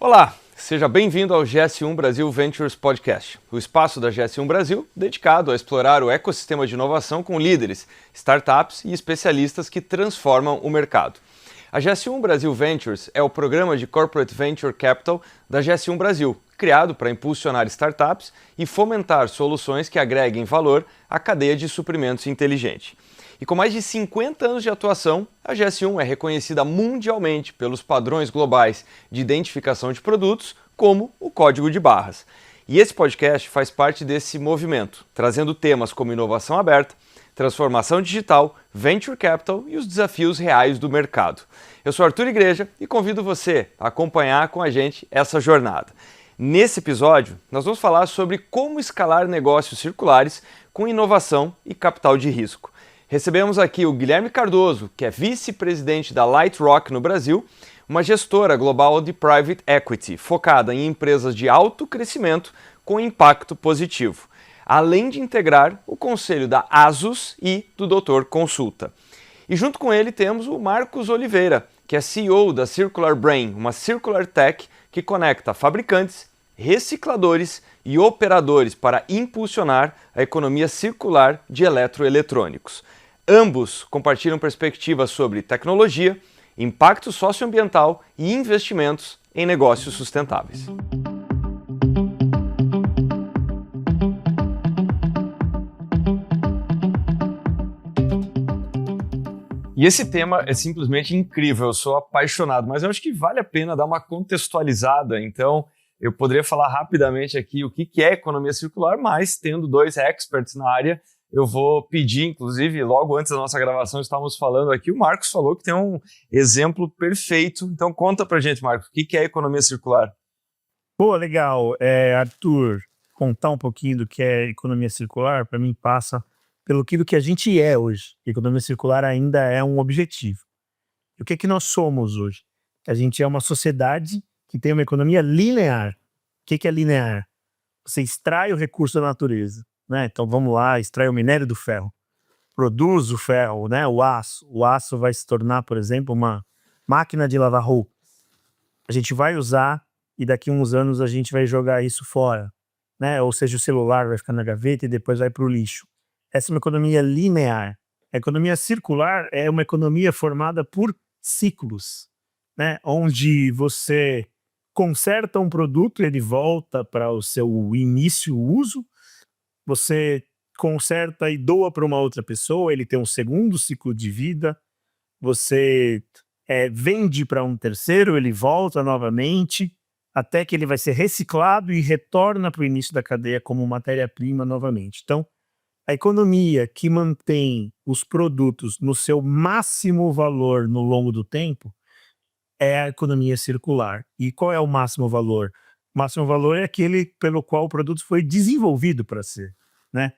Olá, seja bem-vindo ao GS1 Brasil Ventures Podcast, o espaço da GS1 Brasil dedicado a explorar o ecossistema de inovação com líderes, startups e especialistas que transformam o mercado. A GS1 Brasil Ventures é o programa de Corporate Venture Capital da GS1 Brasil, criado para impulsionar startups e fomentar soluções que agreguem valor à cadeia de suprimentos inteligente. E com mais de 50 anos de atuação, a GS1 é reconhecida mundialmente pelos padrões globais de identificação de produtos, como o Código de Barras. E esse podcast faz parte desse movimento, trazendo temas como inovação aberta, transformação digital, venture capital e os desafios reais do mercado. Eu sou Arthur Igreja e convido você a acompanhar com a gente essa jornada. Nesse episódio, nós vamos falar sobre como escalar negócios circulares com inovação e capital de risco. Recebemos aqui o Guilherme Cardoso, que é vice-presidente da Lightrock no Brasil, uma gestora global de private equity, focada em empresas de alto crescimento com impacto positivo, além de integrar o conselho da Asus e do Doutor Consulta. E junto com ele temos o Marcos Oliveira, que é CEO da Circular Brain, uma circular tech que conecta fabricantes, recicladores e operadores para impulsionar a economia circular de eletroeletrônicos. Ambos compartilham perspectivas sobre tecnologia, impacto socioambiental e investimentos em negócios sustentáveis. E esse tema é simplesmente incrível, eu sou apaixonado, mas eu acho que vale a pena dar uma contextualizada, então eu poderia falar rapidamente aqui o que é economia circular, mas tendo dois experts na área, eu vou pedir, inclusive, logo antes da nossa gravação, estávamos falando aqui, o Marcos falou que tem um exemplo perfeito, então conta pra gente, Marcos, o que é economia circular? Pô, legal. Arthur, contar um pouquinho do que é economia circular, para mim passa pelo que a gente é hoje. Economia circular ainda é um objetivo. E o que nós somos hoje? A gente é uma sociedade que tem uma economia linear. O que é linear? Você extrai o recurso da natureza, né? Então vamos lá, extrai o minério do ferro, produz o ferro, né? O aço vai se tornar, por exemplo, uma máquina de lavar roupa. A gente vai usar e daqui a uns anos a gente vai jogar isso fora, né? Ou seja, o celular vai ficar na gaveta e depois vai para o lixo. Essa é uma economia linear. A economia circular é uma economia formada por ciclos, né? Onde você conserta um produto, ele volta para o seu início uso, você conserta e doa para uma outra pessoa, ele tem um segundo ciclo de vida, você vende para um terceiro, ele volta novamente, até que ele vai ser reciclado e retorna para o início da cadeia como matéria-prima novamente. Então, a economia que mantém os produtos no seu máximo valor no longo do tempo é a economia circular. E qual é o máximo valor? O máximo valor é aquele pelo qual o produto foi desenvolvido para ser, né?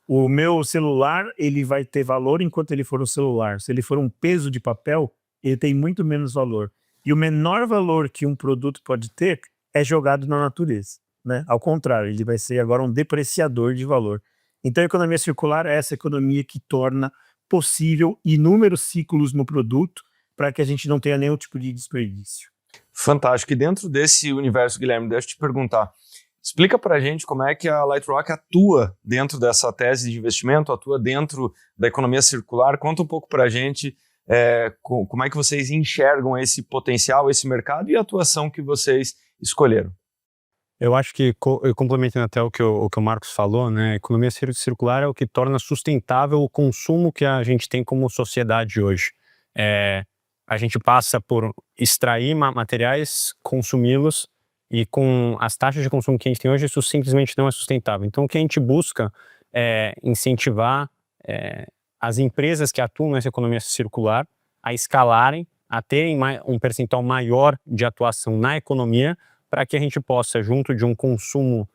O meu celular, ele vai ter valor enquanto ele for um celular. Se ele for um peso de papel, ele tem muito menos valor. E o menor valor que um produto pode ter é jogado na natureza, né? Ao contrário, ele vai ser agora um depreciador de valor. Então a economia circular é essa economia que torna possível inúmeros ciclos no produto para que a gente não tenha nenhum tipo de desperdício. Fantástico. E dentro desse universo, Guilherme, deixa eu te perguntar, explica para a gente como é que a Lightrock atua dentro dessa tese de investimento, atua dentro da economia circular. Conta um pouco para a gente como é que vocês enxergam esse potencial, esse mercado e a atuação que vocês escolheram. Eu acho que, complementando até o que o Marcos falou, né, a economia circular é o que torna sustentável o consumo que a gente tem como sociedade hoje. A gente passa por extrair materiais, consumi-los, e com as taxas de consumo que a gente tem hoje, isso simplesmente não é sustentável. Então, o que a gente busca é incentivar as empresas que atuam nessa economia circular a escalarem, a terem um percentual maior de atuação na economia, para que a gente possa, junto de um consumo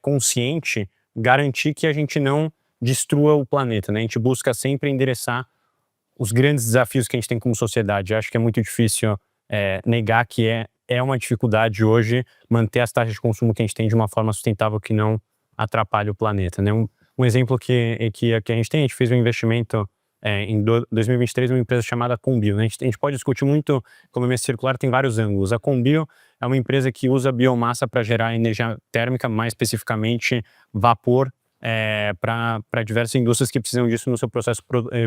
consciente, garantir que a gente não destrua o planeta, né? A gente busca sempre endereçar os grandes desafios que a gente tem como sociedade. Eu acho que é muito difícil negar que é uma dificuldade hoje manter as taxas de consumo que a gente tem de uma forma sustentável que não atrapalhe o planeta, né? Um exemplo que a gente tem, a gente fez um investimento em 2023 uma empresa chamada Combio, né? A gente pode discutir muito economia circular, tem vários ângulos. A Combio é uma empresa que usa biomassa para gerar energia térmica, mais especificamente vapor, para diversas indústrias que precisam disso no seu processo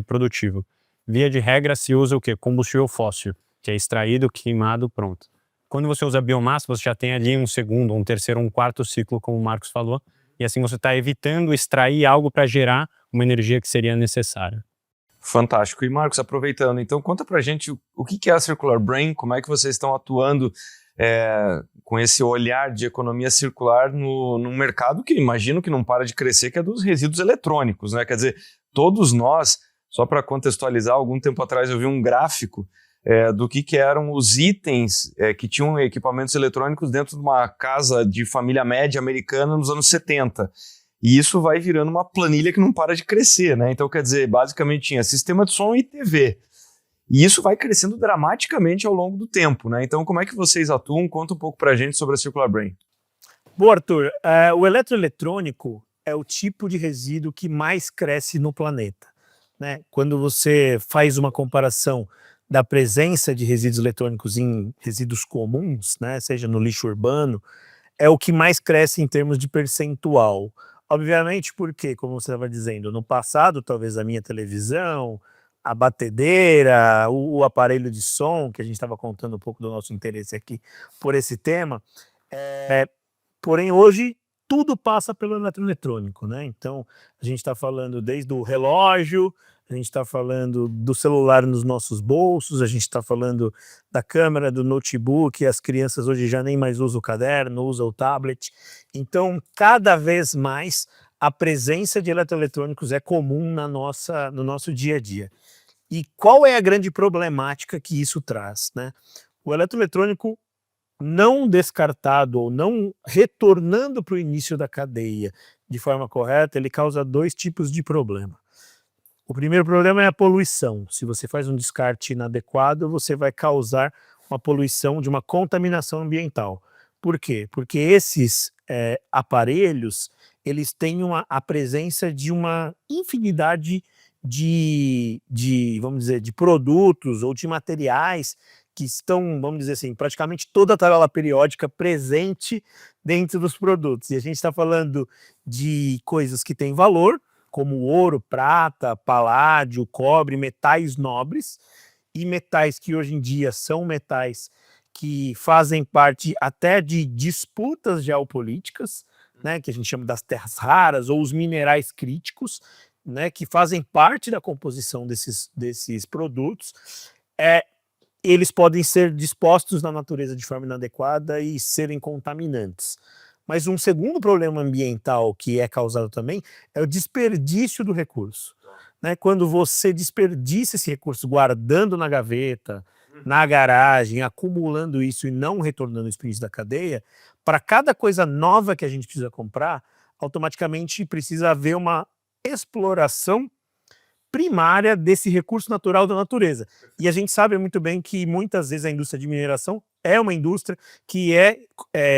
produtivo. Via de regra se usa o quê? Combustível fóssil, que é extraído, queimado, pronto. Quando você usa biomassa, você já tem ali um segundo, um terceiro, um quarto ciclo, como o Marcos falou, e assim você está evitando extrair algo para gerar uma energia que seria necessária. Fantástico. E Marcos, aproveitando, então conta pra gente o que é a Circular Brain, como é que vocês estão atuando com esse olhar de economia circular no mercado que imagino que não para de crescer, que é dos resíduos eletrônicos, né? Quer dizer, todos nós, só para contextualizar, algum tempo atrás eu vi um gráfico do que eram os itens que tinham equipamentos eletrônicos dentro de uma casa de família média americana nos anos 70. E isso vai virando uma planilha que não para de crescer, né? Então, quer dizer, basicamente tinha sistema de som e TV. E isso vai crescendo dramaticamente ao longo do tempo, né? Então, como é que vocês atuam? Conta um pouco pra gente sobre a Circular Brain. Boa, Arthur. O eletroeletrônico é o tipo de resíduo que mais cresce no planeta, né? Quando você faz uma comparação da presença de resíduos eletrônicos em resíduos comuns, né, seja no lixo urbano, é o que mais cresce em termos de percentual. Obviamente porque, como você estava dizendo, no passado, talvez a minha televisão, a batedeira, o aparelho de som, que a gente estava contando um pouco do nosso interesse aqui por esse tema, porém hoje tudo passa pelo eletroeletrônico, né? Então a gente está falando desde o relógio, a gente está falando do celular nos nossos bolsos, a gente está falando da câmera, do notebook, as crianças hoje já nem mais usam o caderno, usam o tablet. Então, cada vez mais, a presença de eletroeletrônicos é comum no nosso dia a dia. E qual é a grande problemática que isso traz, né? O eletroeletrônico não descartado ou não retornando para o início da cadeia de forma correta, ele causa dois tipos de problema. O primeiro problema é a poluição. Se você faz um descarte inadequado, você vai causar uma poluição de uma contaminação ambiental. Por quê? Porque esses aparelhos, eles têm a presença de uma infinidade vamos dizer, de produtos ou de materiais que estão, vamos dizer assim, praticamente toda a tabela periódica presente dentro dos produtos. E a gente está falando de coisas que têm valor, como ouro, prata, paládio, cobre, metais nobres, e metais que hoje em dia são metais que fazem parte até de disputas geopolíticas, né, que a gente chama das terras raras ou os minerais críticos, né, que fazem parte da composição desses produtos. Eles podem ser dispostos na natureza de forma inadequada e serem contaminantes. Mas um segundo problema ambiental que é causado também é o desperdício do recurso, né? Quando você desperdiça esse recurso guardando na gaveta, na garagem, acumulando isso e não retornando isso para o início da cadeia, para cada coisa nova que a gente precisa comprar, automaticamente precisa haver uma exploração primária desse recurso natural da natureza. E a gente sabe muito bem que muitas vezes a indústria de mineração é uma indústria que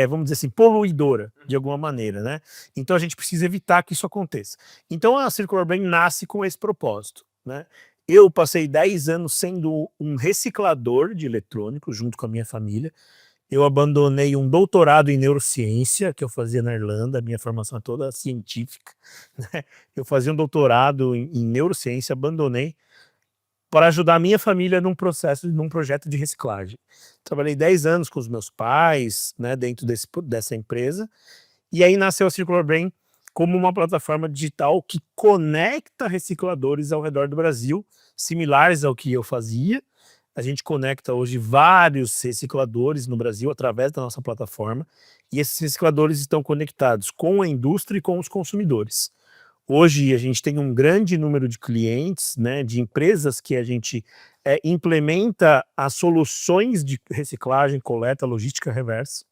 vamos dizer assim, poluidora, de alguma maneira, né? Então a gente precisa evitar que isso aconteça. Então a Circular Brain nasce com esse propósito, né? Eu passei 10 anos sendo um reciclador de eletrônicos junto com a minha família. Eu abandonei um doutorado em neurociência que eu fazia na Irlanda, a minha formação é toda científica, né? Eu fazia um doutorado em neurociência, abandonei para ajudar a minha família num projeto de reciclagem. Trabalhei 10 anos com os meus pais, né, dentro dessa empresa, e aí nasceu a Circular Brain como uma plataforma digital que conecta recicladores ao redor do Brasil, similares ao que eu fazia. A gente conecta hoje vários recicladores no Brasil através da nossa plataforma, e esses recicladores estão conectados com a indústria e com os consumidores. Hoje a gente tem um grande número de clientes, né, de empresas que a gente implementa as soluções de reciclagem, coleta, logística reversa.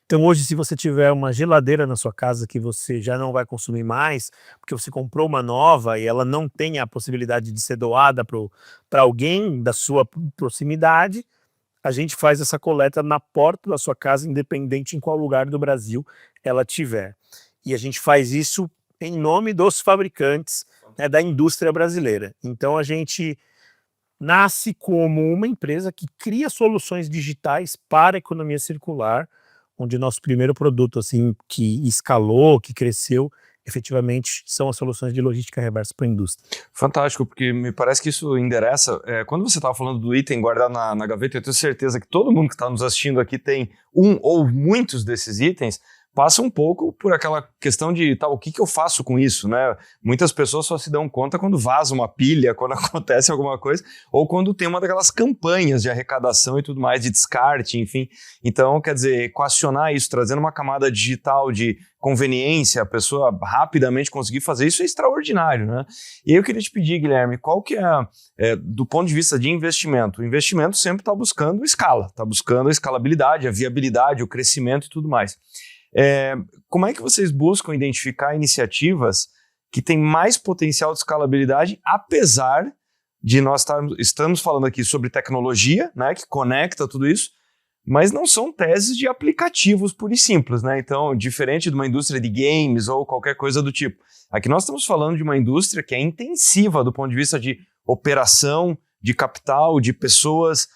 Então hoje, se você tiver uma geladeira na sua casa que você já não vai consumir mais, porque você comprou uma nova e ela não tem a possibilidade de ser doada para alguém da sua proximidade, a gente faz essa coleta na porta da sua casa, independente em qual lugar do Brasil ela tiver. E a gente faz isso em nome dos fabricantes, da indústria brasileira. Então a gente nasce como uma empresa que cria soluções digitais para a economia circular, onde nosso primeiro produto assim que escalou, que cresceu, efetivamente são as soluções de logística reversa para a indústria. Fantástico, porque me parece que isso endereça. Quando você estava falando do item guardado na gaveta, eu tenho certeza que todo mundo que está nos assistindo aqui tem um ou muitos desses itens. Passa um pouco por aquela questão de o que eu faço com isso, né? Muitas pessoas só se dão conta quando vaza uma pilha, quando acontece alguma coisa, ou quando tem uma daquelas campanhas de arrecadação e tudo mais, de descarte, enfim. Então, quer dizer, equacionar isso, trazendo uma camada digital de conveniência, a pessoa rapidamente conseguir fazer isso é extraordinário, né? E aí eu queria te pedir, Guilherme, qual que do ponto de vista de investimento? O investimento sempre está buscando escala, está buscando a escalabilidade, a viabilidade, o crescimento e tudo mais. Como é que vocês buscam identificar iniciativas que têm mais potencial de escalabilidade, apesar de nós estamos falando aqui sobre tecnologia, né, que conecta tudo isso, mas não são teses de aplicativos pura e simples, né? Então, diferente de uma indústria de games ou qualquer coisa do tipo. Aqui nós estamos falando de uma indústria que é intensiva do ponto de vista de operação, de capital, de pessoas.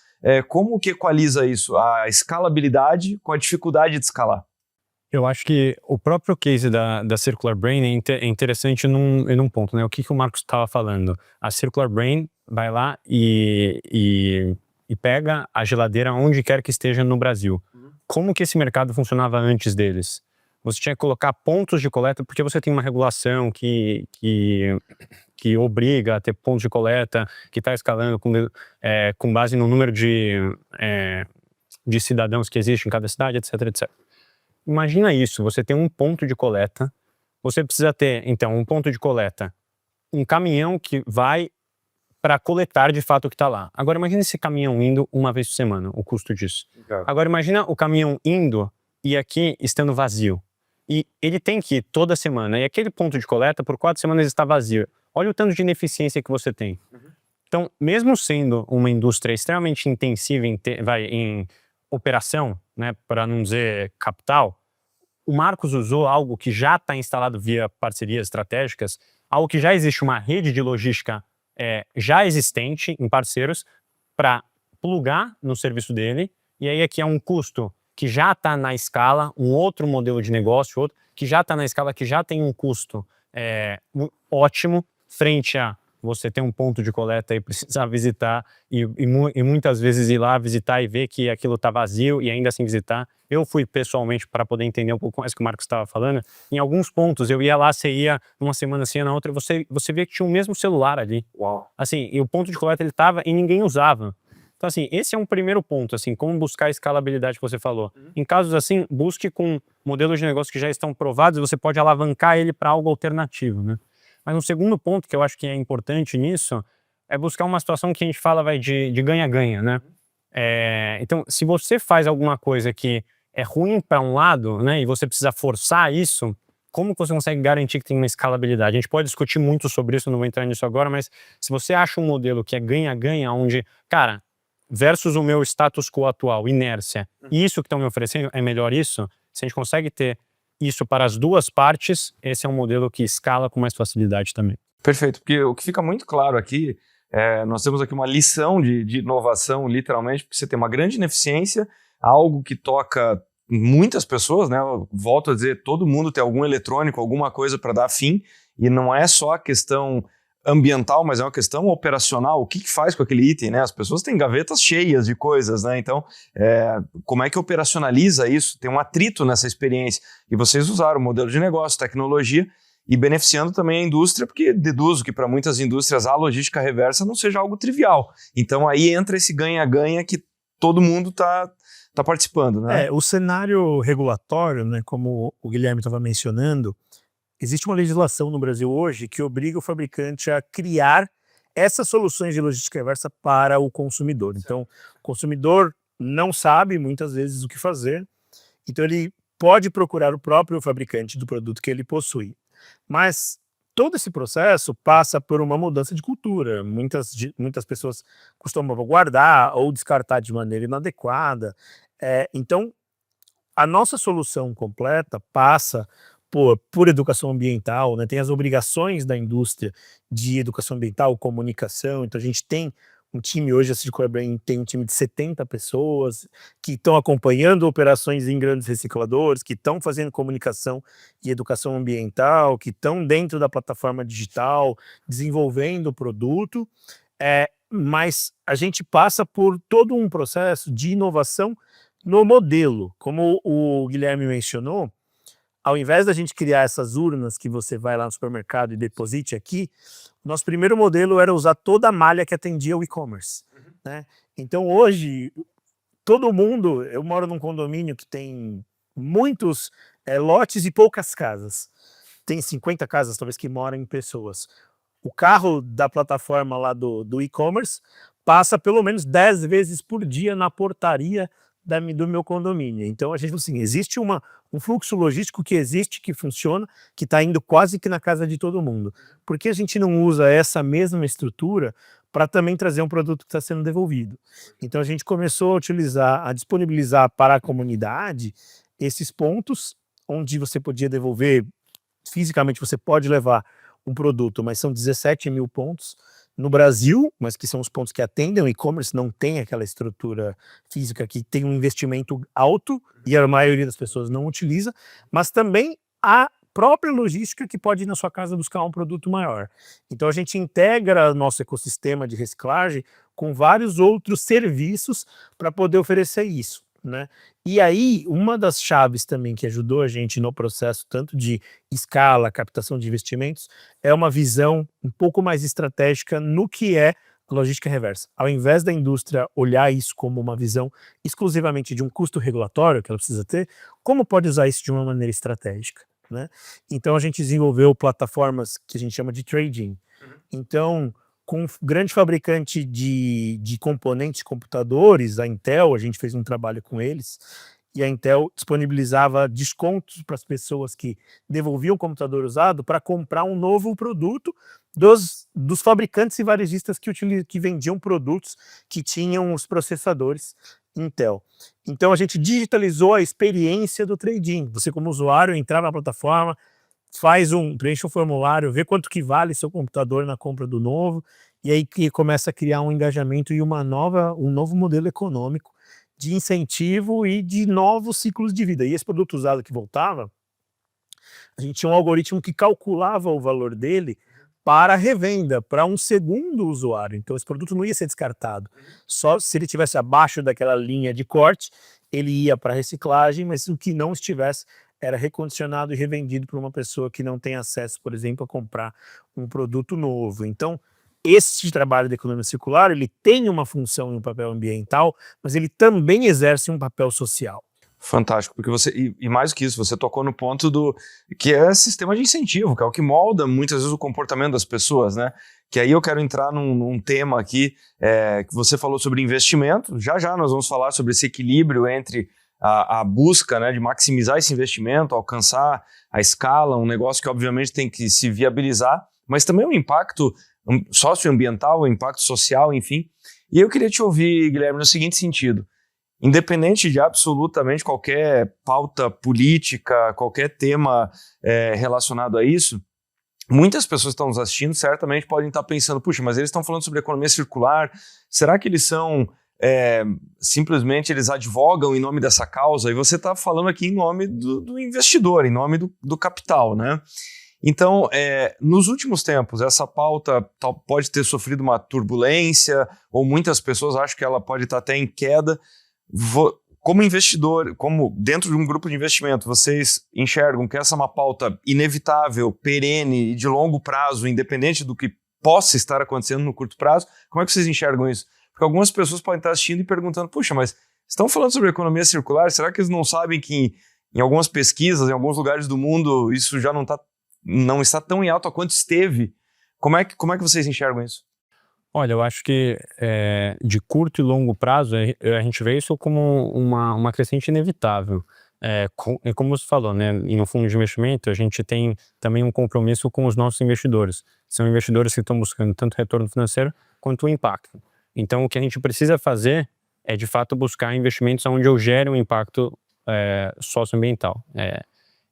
Como que equaliza isso? A escalabilidade com a dificuldade de escalar? Eu acho que o próprio case da Circular Brain é interessante num ponto, né? O que o Marcos estava falando? A Circular Brain vai lá e pega a geladeira onde quer que esteja no Brasil. Como que esse mercado funcionava antes deles? Você tinha que colocar pontos de coleta, porque você tem uma regulação que obriga a ter pontos de coleta, que está escalando com base no número de cidadãos que existe em cada cidade, etc, etc. Imagina isso, você tem um ponto de coleta, você precisa ter, então, um ponto de coleta, um caminhão que vai para coletar de fato o que está lá. Agora imagina esse caminhão indo uma vez por semana, o custo disso. Claro. Agora imagina o caminhão indo e aqui estando vazio. E ele tem que ir toda semana, e aquele ponto de coleta por 4 semanas está vazio. Olha o tanto de ineficiência que você tem. Então, mesmo sendo uma indústria extremamente intensiva em operação, né, para não dizer capital, o Marcos usou algo que já está instalado via parcerias estratégicas, algo que já existe uma rede de logística já existente em parceiros para plugar no serviço dele, e aí aqui é um custo que já está na escala, um outro modelo de negócio, que já está na escala, que já tem um custo ótimo, frente a você ter um ponto de coleta e precisar visitar e muitas vezes ir lá visitar e ver que aquilo está vazio e ainda assim visitar. Eu fui pessoalmente para poder entender um pouco mais o que o Marcos estava falando. Em alguns pontos eu ia lá, você ia numa semana, você ia na outra, você via que tinha o mesmo celular ali. Uau. Assim, e o ponto de coleta ele estava e ninguém usava. Então assim, esse é um primeiro ponto, assim, como buscar a escalabilidade que você falou. Em casos assim, busque com modelos de negócio que já estão provados e você pode alavancar ele para algo alternativo, né? Mas um segundo ponto que eu acho que é importante nisso é buscar uma situação que a gente fala de ganha-ganha, né? Então, se você faz alguma coisa que é ruim para um lado, né, e você precisa forçar isso, como você consegue garantir que tem uma escalabilidade? A gente pode discutir muito sobre isso, não vou entrar nisso agora, mas se você acha um modelo que é ganha-ganha, onde, cara, versus o meu status quo atual, inércia, e isso que estão me oferecendo, é melhor isso, se a gente consegue ter isso para as duas partes, esse é um modelo que escala com mais facilidade também. Perfeito, porque o que fica muito claro aqui, nós temos aqui uma lição de inovação, literalmente, porque você tem uma grande ineficiência, algo que toca muitas pessoas, né? Eu volto a dizer, todo mundo tem algum eletrônico, alguma coisa para dar fim, e não é só a questão ambiental, mas é uma questão operacional. O que faz com aquele item, né? As pessoas têm gavetas cheias de coisas, né? Então, como é que operacionaliza isso? Tem um atrito nessa experiência. E vocês usaram o modelo de negócio, tecnologia, e beneficiando também a indústria, porque deduzo que para muitas indústrias a logística reversa não seja algo trivial. Então, aí entra esse ganha-ganha que todo mundo está participando, né? O cenário regulatório, né, como o Guilherme estava mencionando, existe uma legislação no Brasil hoje que obriga o fabricante a criar essas soluções de logística reversa para o consumidor. Então, o consumidor não sabe muitas vezes o que fazer, então ele pode procurar o próprio fabricante do produto que ele possui. Mas todo esse processo passa por uma mudança de cultura. Muitas pessoas costumam guardar ou descartar de maneira inadequada. Então, a nossa solução completa passa por educação ambiental, né? Tem as obrigações da indústria de educação ambiental, comunicação. Então a gente tem um time hoje, a Circular Brain tem um time de 70 pessoas que estão acompanhando operações em grandes recicladores, que estão fazendo comunicação e educação ambiental, que estão dentro da plataforma digital, desenvolvendo o produto. Mas a gente passa por todo um processo de inovação no modelo. Como o Guilherme mencionou, ao invés da gente criar essas urnas que você vai lá no supermercado e deposite aqui, nosso primeiro modelo era usar toda a malha que atendia o e-commerce, né? Então hoje, todo mundo... Eu moro num condomínio que tem muitos lotes e poucas casas. Tem 50 casas, talvez, que moram em pessoas. O carro da plataforma lá do e-commerce passa pelo menos 10 vezes por dia na portaria do meu condomínio. Então a gente, assim, existe um fluxo logístico que existe, que funciona, que está indo quase que na casa de todo mundo. Por que a gente não usa essa mesma estrutura para também trazer um produto que está sendo devolvido? Então a gente começou a disponibilizar para a comunidade esses pontos onde você podia devolver, fisicamente você pode levar um produto, mas são 17 mil pontos no Brasil, mas que são os pontos que atendem o e-commerce, não tem aquela estrutura física que tem um investimento alto e a maioria das pessoas não utiliza, mas também a própria logística que pode ir na sua casa buscar um produto maior. Então a gente integra nosso ecossistema de reciclagem com vários outros serviços para poder oferecer isso, né? E aí, uma das chaves também que ajudou a gente no processo, tanto de escala, captação de investimentos, é uma visão um pouco mais estratégica no que é a logística reversa. Ao invés da indústria olhar isso como uma visão exclusivamente de um custo regulatório que ela precisa ter, como pode usar isso de uma maneira estratégica, né? Então a gente desenvolveu plataformas que a gente chama de trading. Então, com um grande fabricante de componentes de computadores, a Intel, a gente fez um trabalho com eles, e a Intel disponibilizava descontos para as pessoas que devolviam o computador usado para comprar um novo produto dos fabricantes e varejistas que vendiam produtos que tinham os processadores Intel. Então a gente digitalizou a experiência do trading. Você, como usuário, entrava na plataforma, preenche um formulário, vê quanto que vale seu computador na compra do novo, e aí que começa a criar um engajamento e um novo modelo econômico de incentivo e de novos ciclos de vida. E esse produto usado que voltava, a gente tinha um algoritmo que calculava o valor dele para revenda, para um segundo usuário. Então esse produto não ia ser descartado. Só se ele estivesse abaixo daquela linha de corte, ele ia para reciclagem, mas o que não estivesse era recondicionado e revendido para uma pessoa que não tem acesso, por exemplo, a comprar um produto novo. Então, esse trabalho da economia circular, ele tem uma função e um papel ambiental, mas ele também exerce um papel social. Fantástico, porque e mais do que isso, você tocou no ponto que é sistema de incentivo, que é o que molda muitas vezes o comportamento das pessoas, né? Que aí eu quero entrar num tema aqui, que você falou sobre investimento, já nós vamos falar sobre esse equilíbrio entre a busca, né, de maximizar esse investimento, alcançar a escala, um negócio que obviamente tem que se viabilizar, mas também o impacto socioambiental, o impacto social, enfim. E eu queria te ouvir, Guilherme, no seguinte sentido: independente de absolutamente qualquer pauta política, qualquer tema relacionado a isso, muitas pessoas que estão nos assistindo certamente podem estar pensando, puxa, mas eles estão falando sobre economia circular, será que eles são... simplesmente eles advogam em nome dessa causa? E você está falando aqui em nome do investidor, em nome do capital, né? Então, nos últimos tempos, essa pauta pode ter sofrido uma turbulência, ou muitas pessoas acham que ela pode estar até em queda. Como investidor, como dentro de um grupo de investimento, vocês enxergam que essa é uma pauta inevitável, perene e de longo prazo, independente do que possa estar acontecendo no curto prazo? Como é que vocês enxergam isso? Porque algumas pessoas podem estar assistindo e perguntando, puxa, mas estão falando sobre economia circular, será que eles não sabem que em algumas pesquisas, em alguns lugares do mundo, isso já não está tão em alta quanto esteve? Como é que vocês enxergam isso? Olha, eu acho que de curto e longo prazo, a gente vê isso como uma crescente inevitável. Como você falou, né, em um fundo de investimento, a gente tem também um compromisso com os nossos investidores. São investidores que estão buscando tanto retorno financeiro quanto o impacto. Então, o que a gente precisa fazer é, de fato, buscar investimentos onde eu gere um impacto socioambiental.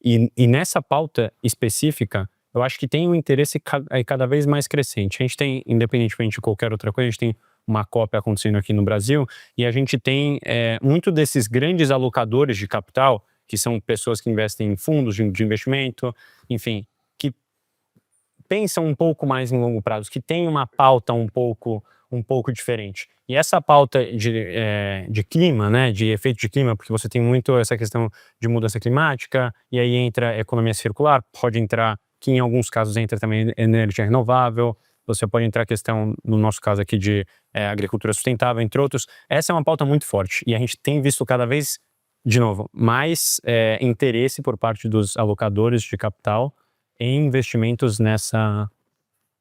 E nessa pauta específica, eu acho que tem um interesse cada vez mais crescente. A gente tem, independentemente de qualquer outra coisa, a gente tem uma COP acontecendo aqui no Brasil, e a gente tem muito desses grandes alocadores de capital, que são pessoas que investem em fundos de investimento, enfim, que pensam um pouco mais em longo prazo, que tem uma pauta um pouco diferente. E essa pauta de clima, né, de efeito de clima, porque você tem muito essa questão de mudança climática, e aí entra a economia circular, pode entrar, que em alguns casos entra também energia renovável, você pode entrar a questão, no nosso caso aqui, de agricultura sustentável, entre outros. Essa é uma pauta muito forte, e a gente tem visto cada vez, de novo, mais interesse por parte dos alocadores de capital em investimentos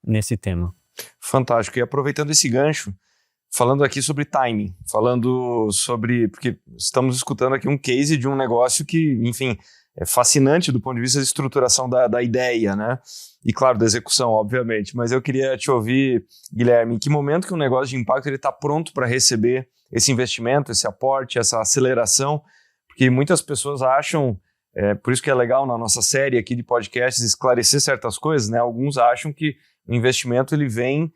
nesse tema. Fantástico. E aproveitando esse gancho, falando aqui sobre timing, porque estamos escutando aqui um case de um negócio que, enfim, é fascinante do ponto de vista de estruturação da ideia, né? E claro, da execução, obviamente. Mas eu queria te ouvir, Guilherme, em que momento que um negócio de impacto está pronto para receber esse investimento, esse aporte, essa aceleração? Porque muitas pessoas acham, por isso que é legal na nossa série aqui de podcasts esclarecer certas coisas, né? Alguns acham que o investimento ele vem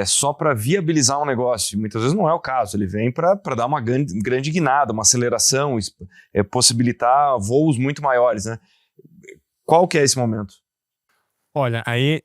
só para viabilizar um negócio. Muitas vezes não é o caso, ele vem para dar uma grande guinada, uma aceleração, possibilitar voos muito maiores, né? Qual que é esse momento? Olha, aí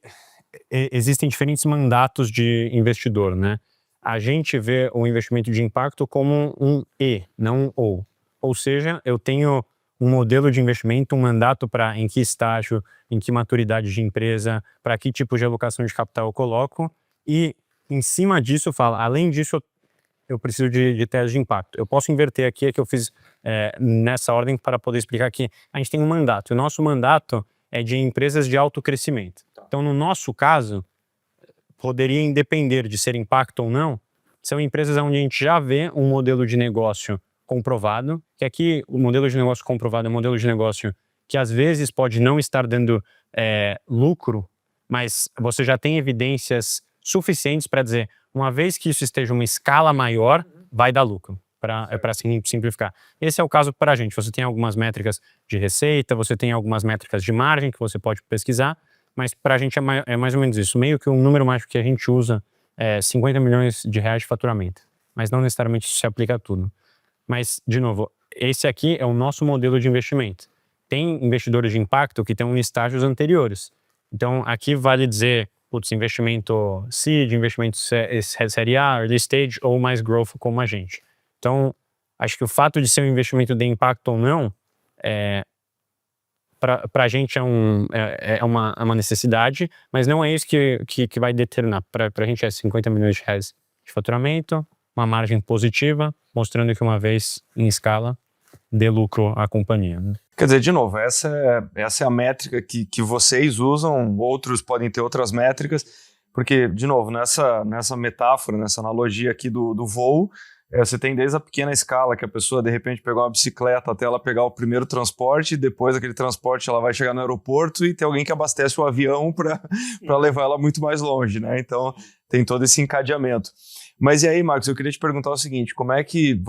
existem diferentes mandatos de investidor, né? A gente vê o investimento de impacto como um E, não um ou. Ou seja, eu tenho um modelo de investimento, um mandato para em que estágio, em que maturidade de empresa, para que tipo de alocação de capital eu coloco, e em cima disso eu falo, além disso eu preciso de tese de impacto. Eu posso inverter aqui, que eu fiz nessa ordem para poder explicar que a gente tem um mandato. O nosso mandato é de empresas de alto crescimento. Então, no nosso caso, poderia independer de ser impacto ou não, são empresas onde a gente já vê um modelo de negócio comprovado, que aqui o modelo de negócio comprovado é um modelo de negócio que às vezes pode não estar dando lucro, mas você já tem evidências suficientes para dizer, uma vez que isso esteja uma escala maior, vai dar lucro, para simplificar. Esse é o caso para a gente. Você tem algumas métricas de receita, você tem algumas métricas de margem que você pode pesquisar, mas para a gente é mais ou menos isso. Meio que um número mágico que a gente usa é 50 milhões de reais de faturamento, mas não necessariamente isso se aplica a tudo. Mas, de novo, esse aqui é o nosso modelo de investimento. Tem investidores de impacto que estão em estágios anteriores. Então, aqui vale dizer, investimento seed, investimento série A, early stage ou mais growth como a gente. Então, acho que o fato de ser um investimento de impacto ou não, para a gente é uma necessidade, mas não é isso que vai determinar. Para a gente é 50 milhões de reais de faturamento, uma margem positiva, mostrando que uma vez em escala, dê lucro à companhia, né? Quer dizer, de novo, essa é a métrica que vocês usam, outros podem ter outras métricas, porque, de novo, nessa metáfora, nessa analogia aqui do voo, você tem desde a pequena escala, que a pessoa, de repente, pegou uma bicicleta até ela pegar o primeiro transporte, depois daquele transporte ela vai chegar no aeroporto e tem alguém que abastece o avião para levar ela muito mais longe, né? Então, tem todo esse encadeamento. Mas e aí, Marcos, eu queria te perguntar o seguinte, como é que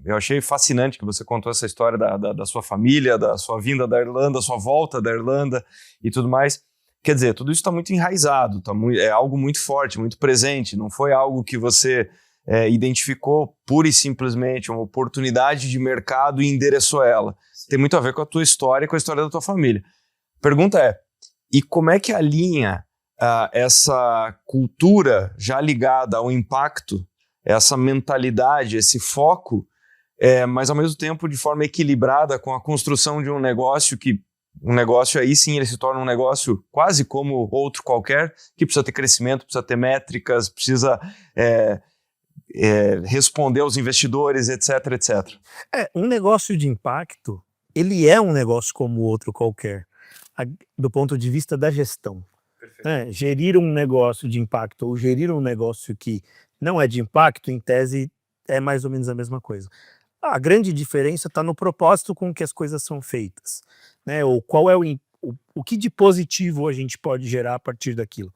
eu achei fascinante que você contou essa história da sua família, da sua vinda da Irlanda, sua volta da Irlanda e tudo mais. Quer dizer, tudo isso está muito enraizado, é algo muito forte, muito presente, não foi algo que você identificou pura e simplesmente uma oportunidade de mercado e endereçou ela. Tem muito a ver com a tua história e com a história da tua família. Pergunta é, e como é que alinha essa cultura já ligada ao impacto, essa mentalidade, esse foco, mas ao mesmo tempo de forma equilibrada com a construção de um negócio aí sim ele se torna um negócio quase como outro qualquer, que precisa ter crescimento, precisa ter métricas, precisa responder aos investidores, etc, etc. Um negócio de impacto, ele é um negócio como outro qualquer, do ponto de vista da gestão. Gerir um negócio de impacto ou gerir um negócio que não é de impacto, em tese, é mais ou menos a mesma coisa. A grande diferença está no propósito com que as coisas são feitas, né? Ou qual é o que de positivo a gente pode gerar a partir daquilo.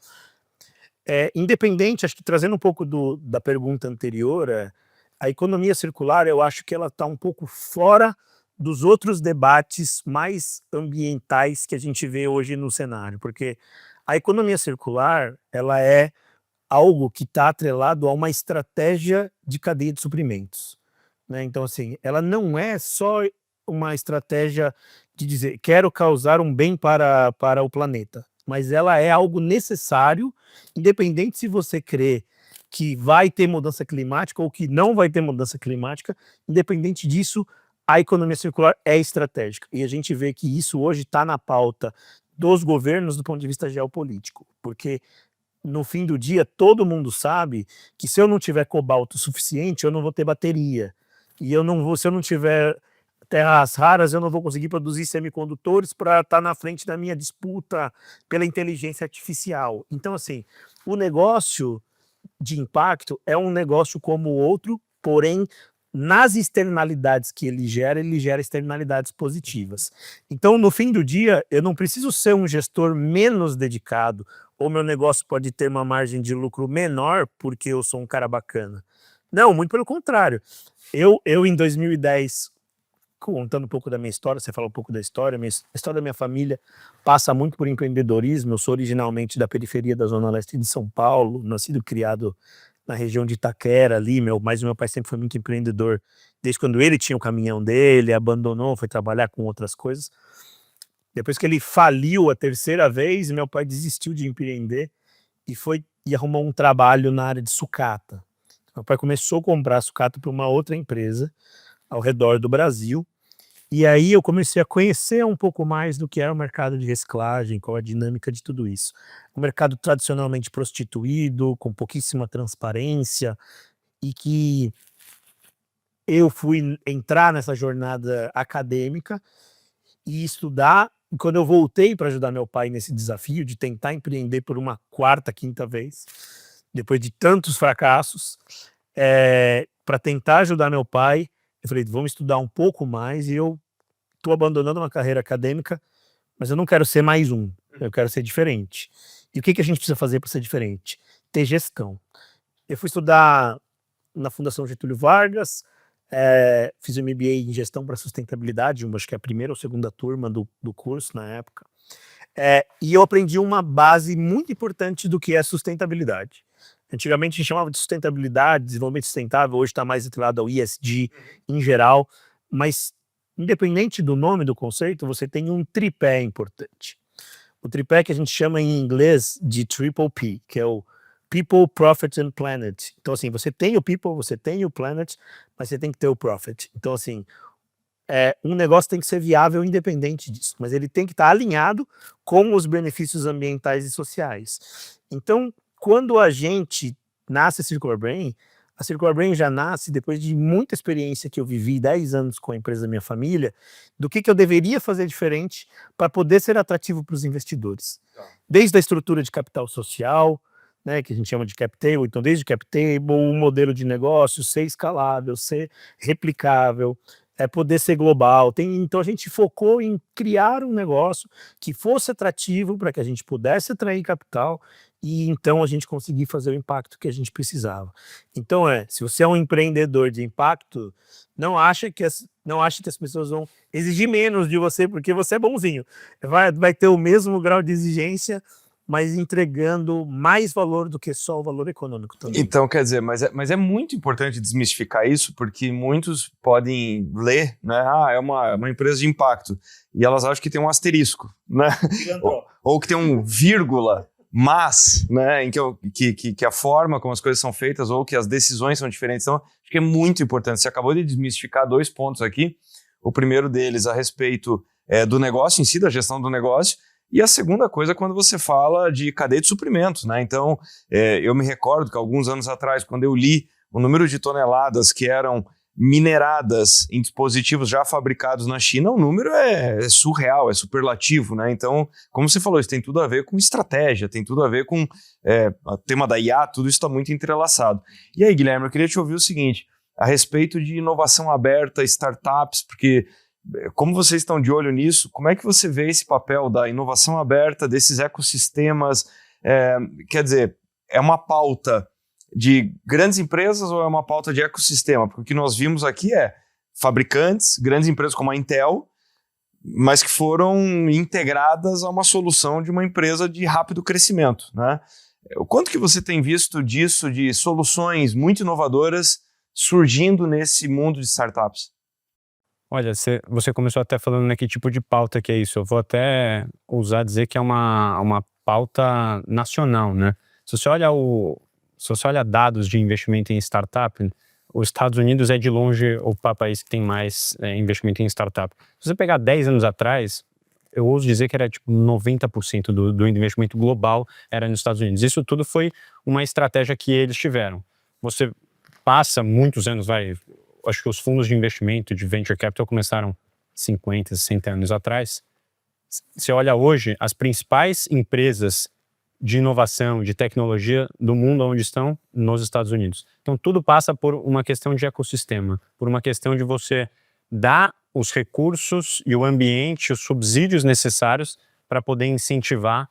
Independente, acho que trazendo um pouco da pergunta anterior, a economia circular, eu acho que ela está um pouco fora dos outros debates mais ambientais que a gente vê hoje no cenário, porque a economia circular, ela é algo que está atrelado a uma estratégia de cadeia de suprimentos, né? Então, assim, ela não é só uma estratégia de dizer quero causar um bem para o planeta, mas ela é algo necessário, independente se você crê que vai ter mudança climática ou que não vai ter mudança climática, independente disso, a economia circular é estratégica. E a gente vê que isso hoje está na pauta dos governos do ponto de vista geopolítico, porque no fim do dia todo mundo sabe que se eu não tiver cobalto suficiente, eu não vou ter bateria. E se eu não tiver terras raras, eu não vou conseguir produzir semicondutores para estar na frente da minha disputa pela inteligência artificial. Então, assim, o negócio de impacto é um negócio como o outro, porém, nas externalidades que ele gera externalidades positivas. Então, no fim do dia, eu não preciso ser um gestor menos dedicado, ou meu negócio pode ter uma margem de lucro menor porque eu sou um cara bacana. Não, muito pelo contrário. Eu em 2010, contando um pouco da minha história, você falou um pouco da história, a história da minha família passa muito por empreendedorismo. Eu sou originalmente da periferia da Zona Leste de São Paulo, nascido e criado na região de Itaquera ali, mas o meu pai sempre foi muito empreendedor, desde quando ele tinha o caminhão dele, abandonou, foi trabalhar com outras coisas. Depois que ele faliu a terceira vez, meu pai desistiu de empreender e arrumou um trabalho na área de sucata. Meu pai começou a comprar sucata para uma outra empresa ao redor do Brasil, e aí eu comecei a conhecer um pouco mais do que era o mercado de reciclagem, qual a dinâmica de tudo isso. Um mercado tradicionalmente prostituído, com pouquíssima transparência, e que eu fui entrar nessa jornada acadêmica e estudar. E quando eu voltei para ajudar meu pai nesse desafio de tentar empreender por uma quarta, quinta vez, depois de tantos fracassos, para tentar ajudar meu pai, eu falei, vamos estudar um pouco mais, e eu estou abandonando uma carreira acadêmica, mas eu não quero ser mais um, eu quero ser diferente. E o que a gente precisa fazer para ser diferente? Ter gestão. Eu fui estudar na Fundação Getúlio Vargas, fiz um MBA em Gestão para Sustentabilidade, acho que é a primeira ou segunda turma do curso na época, e eu aprendi uma base muito importante do que é sustentabilidade. Antigamente a gente chamava de sustentabilidade, desenvolvimento sustentável, hoje está mais atrelado ao ESG em geral, mas independente do nome do conceito, você tem um tripé importante. O tripé que a gente chama em inglês de Triple P, que é o People, Profit and Planet. Então, assim, você tem o People, você tem o Planet, mas você tem que ter o Profit. Então, assim, um negócio tem que ser viável independente disso, mas ele tem que estar alinhado com os benefícios ambientais e sociais. Então, quando a gente nasce a Circular Brain já nasce depois de muita experiência que eu vivi, 10 anos com a empresa da minha família, do que eu deveria fazer diferente para poder ser atrativo para os investidores. Desde a estrutura de capital social, né, que a gente chama de cap table, então desde cap table, o modelo de negócio, ser escalável, ser replicável, poder ser global. Então a gente focou em criar um negócio que fosse atrativo para que a gente pudesse atrair capital e então a gente conseguir fazer o impacto que a gente precisava. Então se você é um empreendedor de impacto, não acha que as pessoas vão exigir menos de você porque você é bonzinho. Vai ter o mesmo grau de exigência, mas entregando mais valor do que só o valor econômico também. Então, quer dizer, mas é muito importante desmistificar isso, porque muitos podem ler, né? É uma empresa de impacto, e elas acham que tem um asterisco, né? ou que tem um vírgula, mas, né? Em que a forma como as coisas são feitas, ou que as decisões são diferentes. Então, acho que é muito importante. Você acabou de desmistificar 2 pontos aqui. O primeiro deles a respeito do negócio em si, da gestão do negócio. E a segunda coisa, quando você fala de cadeia de suprimentos, né? Então, eu me recordo que alguns anos atrás, quando eu li o número de toneladas que eram mineradas em dispositivos já fabricados na China, o número é surreal, é superlativo, né? Então, como você falou, isso tem tudo a ver com estratégia, tem tudo a ver com o tema da IA, tudo isso está muito entrelaçado. E aí, Guilherme, eu queria te ouvir o seguinte, a respeito de inovação aberta, startups, porque como vocês estão de olho nisso, como é que você vê esse papel da inovação aberta, desses ecossistemas? Quer dizer, é uma pauta de grandes empresas ou é uma pauta de ecossistema? Porque o que nós vimos aqui fabricantes, grandes empresas como a Intel, mas que foram integradas a uma solução de uma empresa de rápido crescimento, né? O quanto que você tem visto disso, de soluções muito inovadoras surgindo nesse mundo de startups? Olha, você começou até falando, né, que tipo de pauta que é isso. Eu vou até ousar dizer que é uma pauta nacional, né? Se você olha dados de investimento em startup, os Estados Unidos é de longe o país que tem mais investimento em startup. Se você pegar 10 anos atrás, eu ouso dizer que era tipo 90% do investimento global era nos Estados Unidos. Isso tudo foi uma estratégia que eles tiveram. Você passa muitos anos, acho que os fundos de investimento de venture capital começaram 50, 60 anos atrás. Você olha hoje, as principais empresas de inovação, de tecnologia do mundo onde estão, nos Estados Unidos. Então tudo passa por uma questão de ecossistema, por uma questão de você dar os recursos e o ambiente, os subsídios necessários para poder incentivar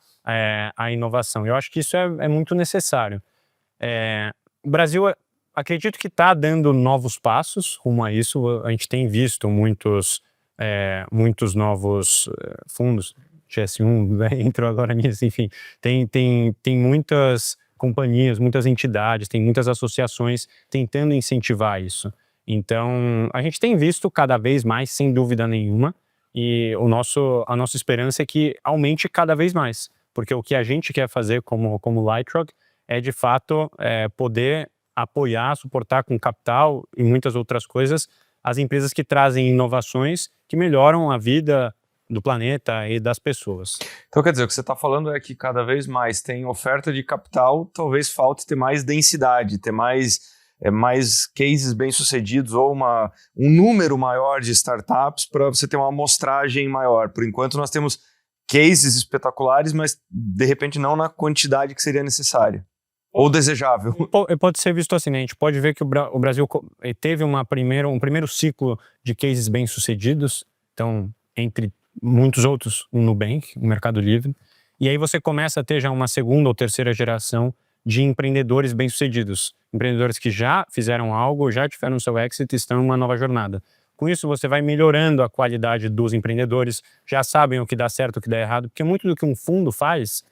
a inovação. Eu acho que isso é muito necessário. O Brasil, acredito que está dando novos passos rumo a isso. A gente tem visto muitos novos fundos, GS1, né, entrou agora nisso, enfim, tem muitas companhias, muitas entidades, tem muitas associações tentando incentivar isso. Então, a gente tem visto cada vez mais, sem dúvida nenhuma, e a nossa esperança é que aumente cada vez mais, porque o que a gente quer fazer como Lightrock é, de fato, poder apoiar, suportar com capital e muitas outras coisas as empresas que trazem inovações que melhoram a vida do planeta e das pessoas. Então, quer dizer, o que você está falando é que cada vez mais tem oferta de capital, talvez falte ter mais densidade, ter mais cases bem-sucedidos ou um número maior de startups para você ter uma amostragem maior. Por enquanto, nós temos cases espetaculares, mas, de repente, não na quantidade que seria necessária. Ou desejável. Pode ser visto assim, né? A gente pode ver que o Brasil teve um primeiro ciclo de cases bem-sucedidos, então, entre muitos outros, um Nubank, um Mercado Livre, e aí você começa a ter já uma segunda ou terceira geração de empreendedores bem-sucedidos, empreendedores que já fizeram algo, já tiveram seu exit e estão em uma nova jornada. Com isso, você vai melhorando a qualidade dos empreendedores, já sabem o que dá certo, o que dá errado, porque muito do que um fundo faz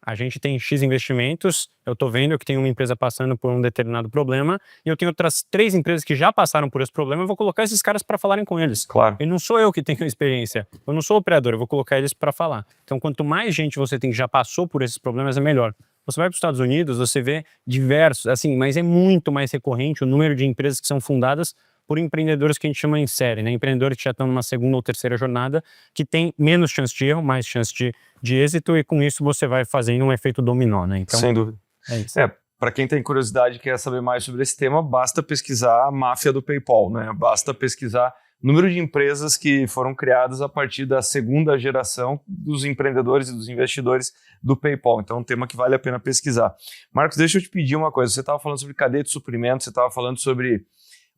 a gente tem X investimentos, eu estou vendo que tem uma empresa passando por um determinado problema e eu tenho outras 3 empresas que já passaram por esse problema, eu vou colocar esses caras para falarem com eles. Claro. E não sou eu que tenho experiência, eu não sou operador, eu vou colocar eles para falar. Então, quanto mais gente você tem que já passou por esses problemas, é melhor. Você vai para os Estados Unidos, você vê diversos, assim, mas é muito mais recorrente o número de empresas que são fundadas por empreendedores que a gente chama em série, né? Empreendedores que já estão numa segunda ou terceira jornada, que tem menos chance de erro, mais chance de êxito, e com isso você vai fazendo um efeito dominó, né? Então, sem dúvida. É isso. Para quem tem curiosidade e quer saber mais sobre esse tema, basta pesquisar a máfia do PayPal, né? Basta pesquisar o número de empresas que foram criadas a partir da segunda geração dos empreendedores e dos investidores do PayPal. Então, é um tema que vale a pena pesquisar. Marcos, deixa eu te pedir uma coisa. Você estava falando sobre cadeia de suprimentos, você estava falando sobre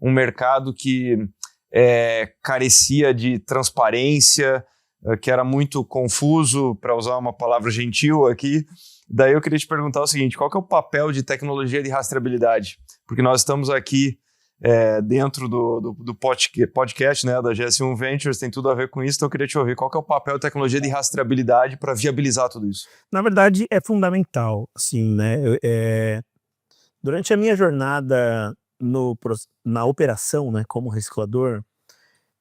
um mercado que carecia de transparência, que era muito confuso, para usar uma palavra gentil aqui. Daí eu queria te perguntar o seguinte, qual que é o papel de tecnologia de rastreabilidade? Porque nós estamos aqui dentro do podcast, né, da GS1 Ventures, tem tudo a ver com isso, então eu queria te ouvir, qual que é o papel de tecnologia de rastreabilidade para viabilizar tudo isso? Na verdade, é fundamental, assim, né? Durante a minha jornada na operação, né, como reciclador,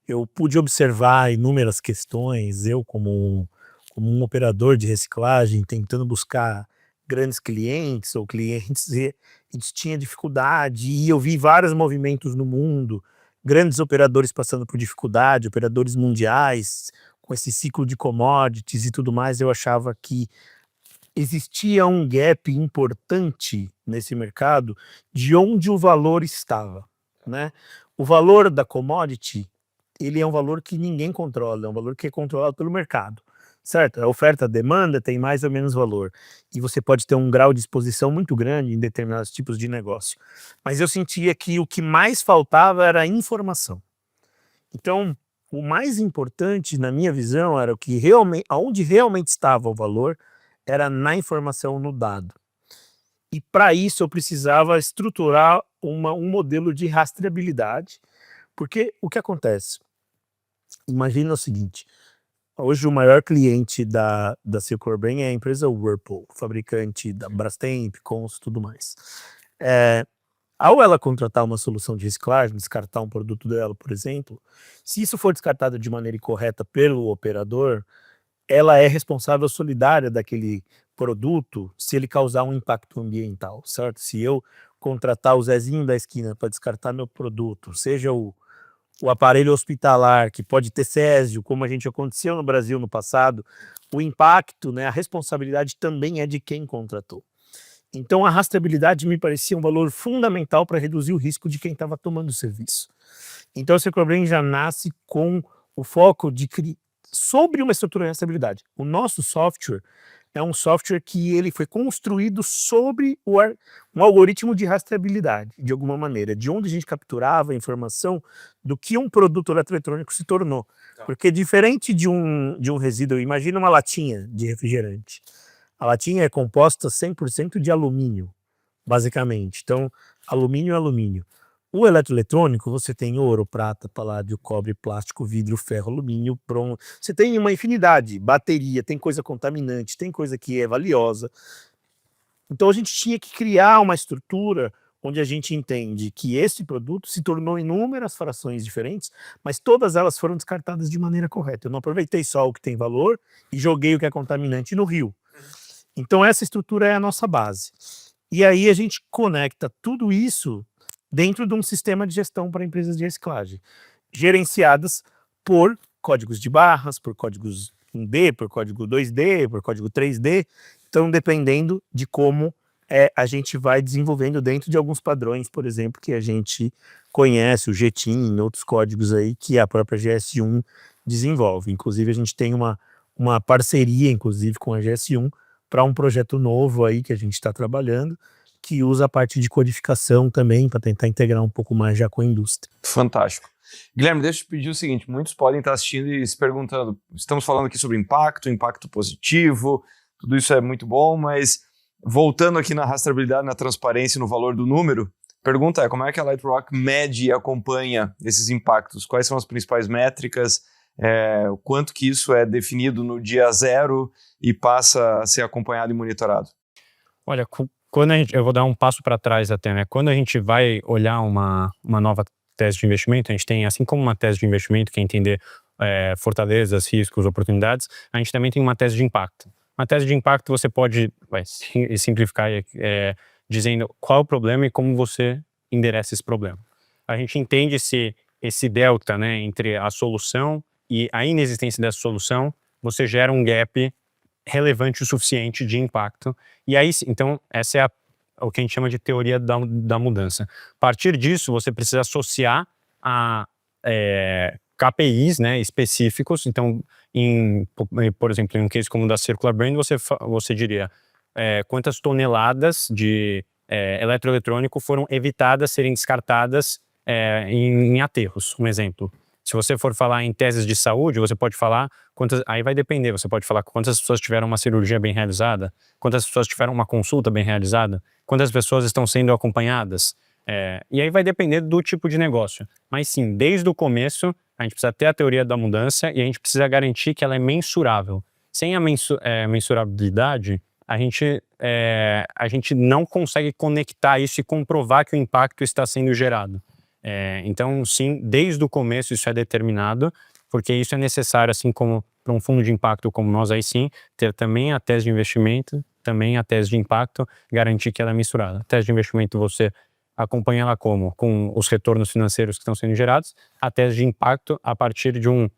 eu pude observar inúmeras questões, eu como um operador de reciclagem, tentando buscar grandes clientes ou clientes, e a gente tinha dificuldade, e eu vi vários movimentos no mundo, grandes operadores passando por dificuldade, operadores mundiais, com esse ciclo de commodities e tudo mais. Eu achava que existia um gap importante nesse mercado de onde o valor estava, né? O valor da commodity, ele é um valor que ninguém controla, é um valor que é controlado pelo mercado, certo? A oferta, a demanda tem mais ou menos valor, e você pode ter um grau de exposição muito grande em determinados tipos de negócio. Mas eu sentia que o que mais faltava era a informação. Então, o mais importante, na minha visão, era onde realmente estava o valor, era na informação, no dado. E para isso eu precisava estruturar um modelo de rastreabilidade, Porque o que acontece? Imagina o seguinte, hoje o maior cliente da Circular Brain é a empresa Whirlpool, fabricante da Brastemp, Cons, tudo mais. Ao ela contratar uma solução de reciclagem, descartar um produto dela, por exemplo, se isso for descartado de maneira incorreta pelo operador, ela é responsável solidária daquele produto se ele causar um impacto ambiental, certo? Se eu contratar o Zezinho da esquina para descartar meu produto, seja o aparelho hospitalar, que pode ter césio, como a gente aconteceu no Brasil no passado, o impacto, né, a responsabilidade também é de quem contratou. Então a rastreabilidade me parecia um valor fundamental para reduzir o risco de quem estava tomando o serviço. Então o Circular Brain já nasce com o foco de sobre uma estrutura de rastreabilidade. O nosso software é um software que ele foi construído sobre um algoritmo de rastreabilidade, de alguma maneira, de onde a gente capturava a informação do que um produto eletroeletrônico se tornou. Porque diferente de um resíduo, imagina uma latinha de refrigerante. A latinha é composta 100% de alumínio, basicamente. Então, alumínio é alumínio. O eletroeletrônico, você tem ouro, prata, paládio, cobre, plástico, vidro, ferro, alumínio, bronze. Você tem uma infinidade, bateria, tem coisa contaminante, tem coisa que é valiosa. Então a gente tinha que criar uma estrutura onde a gente entende que esse produto se tornou inúmeras frações diferentes, mas todas elas foram descartadas de maneira correta. Eu não aproveitei só o que tem valor e joguei o que é contaminante no rio. Então essa estrutura é a nossa base. E aí a gente conecta tudo isso dentro de um sistema de gestão para empresas de reciclagem, gerenciadas por códigos de barras, por códigos 1D, por código 2D, por código 3D, então dependendo de como a gente vai desenvolvendo dentro de alguns padrões, por exemplo, que a gente conhece, o GTIM, outros códigos aí que a própria GS1 desenvolve. Inclusive a gente tem uma parceria, inclusive, com a GS1 para um projeto novo aí que a gente está trabalhando, que usa a parte de codificação também para tentar integrar um pouco mais já com a indústria. Fantástico. Guilherme, deixa eu te pedir o seguinte, muitos podem estar assistindo e se perguntando, estamos falando aqui sobre impacto positivo, tudo isso é muito bom, mas voltando aqui na rastreabilidade, na transparência, no valor do número, pergunta é, como é que a Lightrock mede e acompanha esses impactos? Quais são as principais métricas? O quanto que isso é definido no dia zero e passa a ser acompanhado e monitorado? Olha, quando eu vou dar um passo para trás até, né? Quando a gente vai olhar uma nova tese de investimento, a gente tem, assim como uma tese de investimento, que é entender fortalezas, riscos, oportunidades, a gente também tem uma tese de impacto. Uma tese de impacto você pode simplificar dizendo qual é o problema e como você endereça esse problema. A gente entende se esse delta, né, entre a solução e a inexistência dessa solução, você gera um gap relevante o suficiente de impacto. E aí, então, essa é o que a gente chama de teoria da mudança. A partir disso, você precisa associar a KPIs, né, específicos. Então, por exemplo, em um case como o da Circular Brain, você diria quantas toneladas de eletroeletrônico foram evitadas serem descartadas em aterros, um exemplo. Se você for falar em teses de saúde, você pode falar aí vai depender, você pode falar quantas pessoas tiveram uma cirurgia bem realizada, quantas pessoas tiveram uma consulta bem realizada, quantas pessoas estão sendo acompanhadas, e aí vai depender do tipo de negócio. Mas sim, desde o começo, a gente precisa ter a teoria da mudança e a gente precisa garantir que ela é mensurável. Sem a mensurabilidade, a gente não consegue conectar isso e comprovar que o impacto está sendo gerado. Então, sim, desde o começo isso é determinado, porque isso é necessário, assim como para um fundo de impacto como nós, aí sim, ter também a tese de investimento, também a tese de impacto, garantir que ela é mensurada. A tese de investimento você acompanha ela como? Com os retornos financeiros que estão sendo gerados, a tese de impacto a partir de um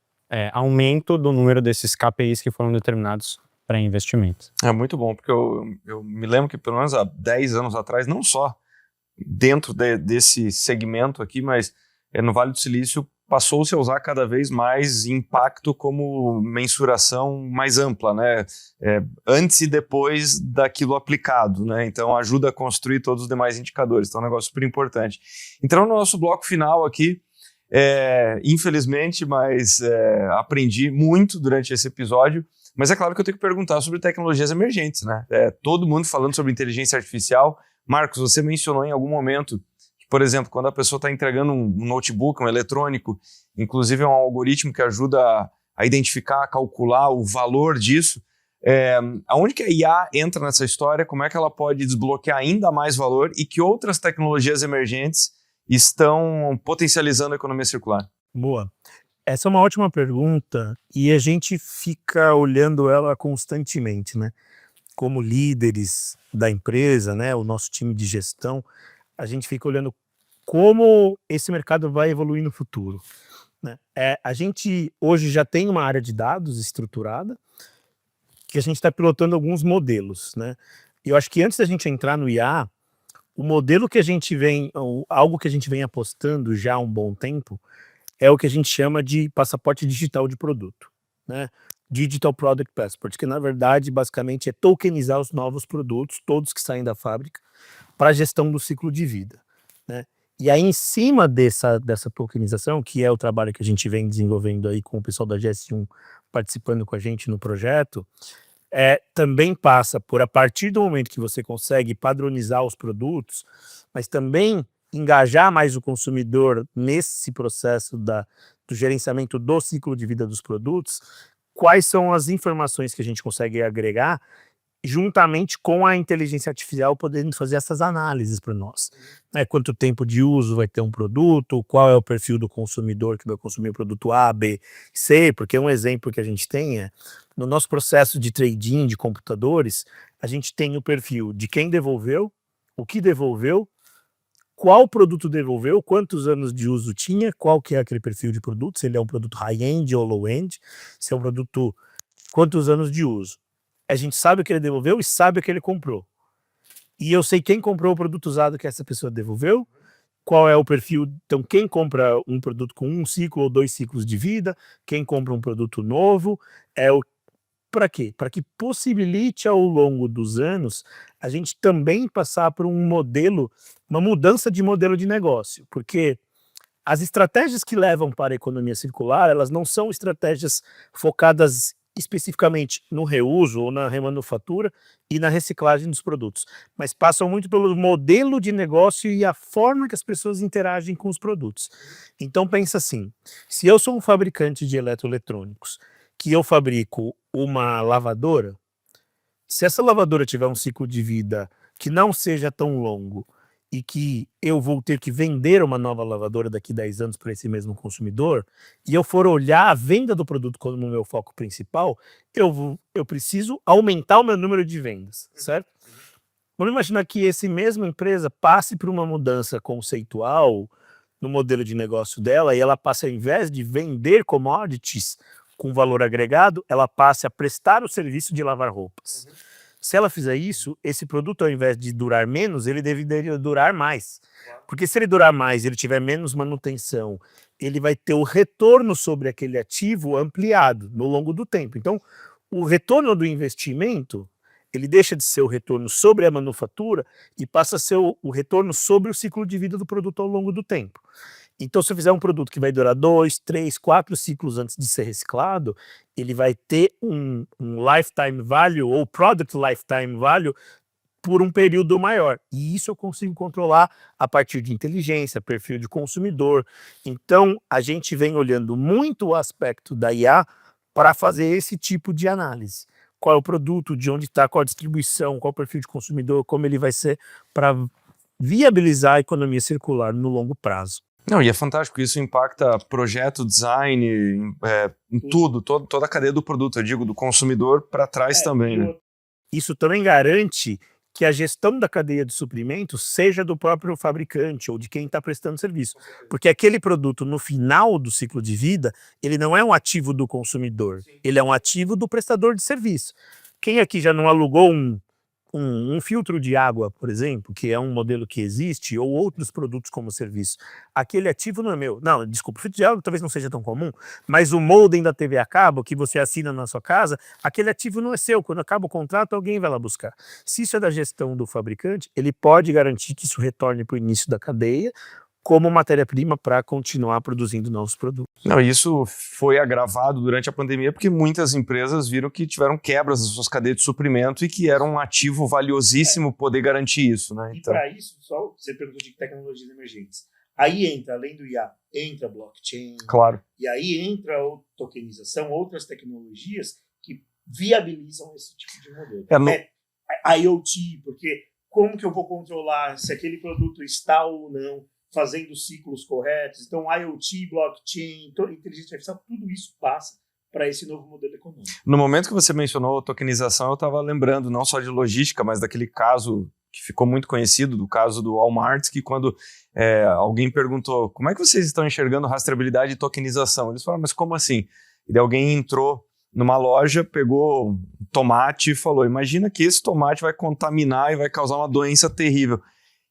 aumento do número desses KPIs que foram determinados para investimento. É muito bom, porque eu me lembro que pelo menos há 10 anos atrás, não só dentro desse segmento aqui, mas no Vale do Silício passou-se a usar cada vez mais impacto como mensuração mais ampla, né? Antes e depois daquilo aplicado, né? Então ajuda a construir todos os demais indicadores, então é um negócio super importante. Então no nosso bloco final aqui, infelizmente, mas aprendi muito durante esse episódio, mas é claro que eu tenho que perguntar sobre tecnologias emergentes, né? Todo mundo falando sobre inteligência artificial. Marcos, você mencionou em algum momento que por exemplo, quando a pessoa está entregando um notebook, um eletrônico, inclusive é um algoritmo que ajuda a identificar, a calcular o valor disso. Aonde que a IA entra nessa história? Como é que ela pode desbloquear ainda mais valor e que outras tecnologias emergentes estão potencializando a economia circular? Boa. Essa é uma ótima pergunta e a gente fica olhando ela constantemente, né? Como líderes da empresa, né? O nosso time de gestão, a gente fica olhando como esse mercado vai evoluir no futuro, né? A gente hoje já tem uma área de dados estruturada que a gente está pilotando alguns modelos, né? E eu acho que antes da gente entrar no IA, o modelo que a gente vem, algo que a gente vem apostando já há um bom tempo, é o que a gente chama de passaporte digital de produto, né? Digital Product Passport, que na verdade basicamente é tokenizar os novos produtos, todos que saem da fábrica, para a gestão do ciclo de vida, né? E aí em cima dessa tokenização, que é o trabalho que a gente vem desenvolvendo aí com o pessoal da GS1 participando com a gente no projeto, também passa por, a partir do momento que você consegue padronizar os produtos, mas também engajar mais o consumidor nesse processo do gerenciamento do ciclo de vida dos produtos, quais são as informações que a gente consegue agregar juntamente com a inteligência artificial podendo fazer essas análises para nós, né? Quanto tempo de uso vai ter um produto, qual é o perfil do consumidor que vai consumir o produto A, B, C, porque um exemplo que a gente tem no nosso processo de trading de computadores, a gente tem o perfil de quem devolveu, o que devolveu, qual produto devolveu, quantos anos de uso tinha, qual que é aquele perfil de produto, se ele é um produto high-end ou low-end, se é um produto, quantos anos de uso. A gente sabe o que ele devolveu e sabe o que ele comprou. E eu sei quem comprou o produto usado que essa pessoa devolveu, qual é o perfil, então quem compra um produto com 1 ciclo ou 2 ciclos de vida, quem compra um produto novo, para quê? Para que possibilite ao longo dos anos a gente também passar por um modelo, uma mudança de modelo de negócio, porque as estratégias que levam para a economia circular, elas não são estratégias focadas especificamente no reuso ou na remanufatura e na reciclagem dos produtos, mas passam muito pelo modelo de negócio e a forma que as pessoas interagem com os produtos. Então pensa assim, se eu sou um fabricante de eletroeletrônicos, que eu fabrico uma lavadora, se essa lavadora tiver um ciclo de vida que não seja tão longo e que eu vou ter que vender uma nova lavadora daqui a 10 anos para esse mesmo consumidor, e eu for olhar a venda do produto como meu foco principal, eu preciso aumentar o meu número de vendas, certo? Vamos imaginar que essa mesma empresa passe por uma mudança conceitual no modelo de negócio dela e ela passe, ao invés de vender commodities com valor agregado, ela passe a prestar o serviço de lavar roupas. Se ela fizer isso, esse produto, ao invés de durar menos, ele deveria durar mais. Porque se ele durar mais, ele tiver menos manutenção, ele vai ter o retorno sobre aquele ativo ampliado no longo do tempo. Então, o retorno do investimento, ele deixa de ser o retorno sobre a manufatura e passa a ser o retorno sobre o ciclo de vida do produto ao longo do tempo. Então, se eu fizer um produto que vai durar 2, 3, 4 ciclos antes de ser reciclado, ele vai ter um lifetime value ou product lifetime value por um período maior. E isso eu consigo controlar a partir de inteligência, perfil de consumidor. Então, a gente vem olhando muito o aspecto da IA para fazer esse tipo de análise. Qual é o produto, de onde está, qual a distribuição, qual o perfil de consumidor, como ele vai ser para viabilizar a economia circular no longo prazo. Não, e é fantástico, isso impacta projeto, design, em tudo, toda a cadeia do produto, eu digo, do consumidor para trás também, né? Isso também garante que a gestão da cadeia de suprimentos seja do próprio fabricante ou de quem está prestando serviço. Porque aquele produto, no final do ciclo de vida, ele não é um ativo do consumidor, ele é um ativo do prestador de serviço. Quem aqui já não alugou um filtro de água, por exemplo, que é um modelo que existe, ou outros produtos como serviço, aquele ativo não é meu. Não, desculpa, o filtro de água talvez não seja tão comum, mas o modem da TV a cabo que você assina na sua casa, aquele ativo não é seu. Quando acaba o contrato, alguém vai lá buscar. Se isso é da gestão do fabricante, ele pode garantir que isso retorne para o início da cadeia, como matéria-prima para continuar produzindo novos produtos. Não, isso foi agravado durante a pandemia porque muitas empresas viram que tiveram quebras nas suas cadeias de suprimento e que era um ativo valiosíssimo poder garantir isso, né? E para isso, só você perguntou de tecnologias emergentes. Aí entra, além do IA, entra blockchain. Claro. E aí entra a tokenização, outras tecnologias que viabilizam esse tipo de modelo. IoT, porque como que eu vou controlar se aquele produto está ou não fazendo os ciclos corretos? Então, IoT, blockchain, inteligência artificial, tudo isso passa para esse novo modelo econômico. No momento que você mencionou tokenização, eu estava lembrando não só de logística, mas daquele caso que ficou muito conhecido, do caso do Walmart, que quando alguém perguntou como é que vocês estão enxergando rastreabilidade e tokenização? Eles falaram, mas como assim? E daí alguém entrou numa loja, pegou um tomate e falou, imagina que esse tomate vai contaminar e vai causar uma doença terrível.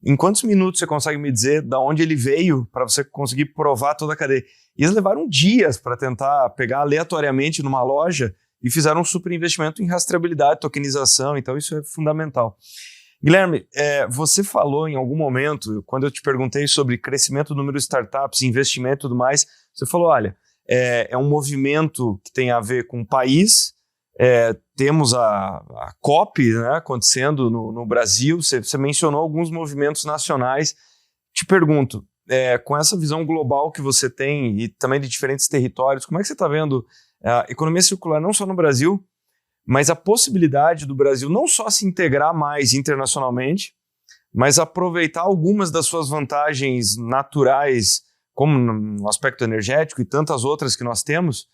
Em quantos minutos você consegue me dizer de onde ele veio para você conseguir provar toda a cadeia? E eles levaram dias para tentar pegar aleatoriamente numa loja e fizeram um super investimento em rastreabilidade, tokenização, então isso é fundamental. Guilherme, você falou em algum momento, quando eu te perguntei sobre crescimento do número de startups, investimento e tudo mais, você falou, olha, é um movimento que tem a ver com o país, temos a COP, né, acontecendo no Brasil, você mencionou alguns movimentos nacionais. Te pergunto, com essa visão global que você tem e também de diferentes territórios, como é que você está vendo a economia circular não só no Brasil, mas a possibilidade do Brasil não só se integrar mais internacionalmente, mas aproveitar algumas das suas vantagens naturais, como no aspecto energético e tantas outras que nós temos,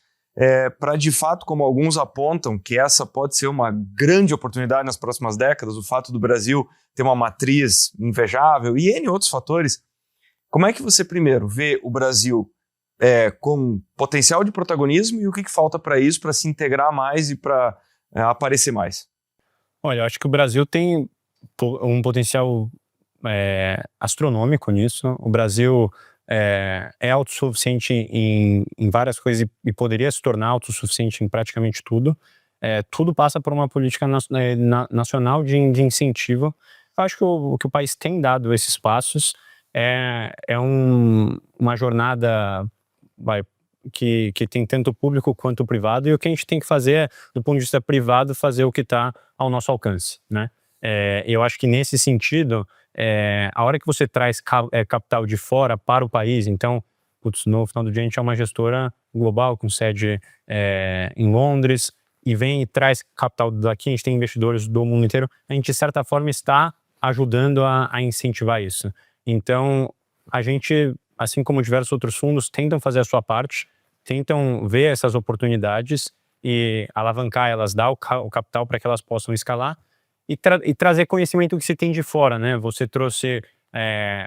para de fato, como alguns apontam, que essa pode ser uma grande oportunidade nas próximas décadas, o fato do Brasil ter uma matriz invejável e N outros fatores. Como é que você primeiro vê o Brasil com potencial de protagonismo e o que falta para isso, para se integrar mais e para aparecer mais? Olha, eu acho que o Brasil tem um potencial astronômico nisso. O Brasil é autossuficiente em várias coisas e poderia se tornar autossuficiente em praticamente tudo. Tudo passa por uma política nacional de incentivo. Eu acho que o que o país tem dado esses passos uma jornada que tem tanto público quanto privado, e o que a gente tem que fazer do ponto de vista privado, fazer o que está ao nosso alcance, né? Eu acho que nesse sentido, a hora que você traz capital de fora para o país, então, no final do dia a gente é uma gestora global com sede em Londres, e vem e traz capital daqui, a gente tem investidores do mundo inteiro, a gente de certa forma está ajudando a incentivar isso. Então, a gente, assim como diversos outros fundos, tentam fazer a sua parte, tentam ver essas oportunidades e alavancar elas, dar o capital para que elas possam escalar e trazer conhecimento que se tem de fora, né? Você trouxe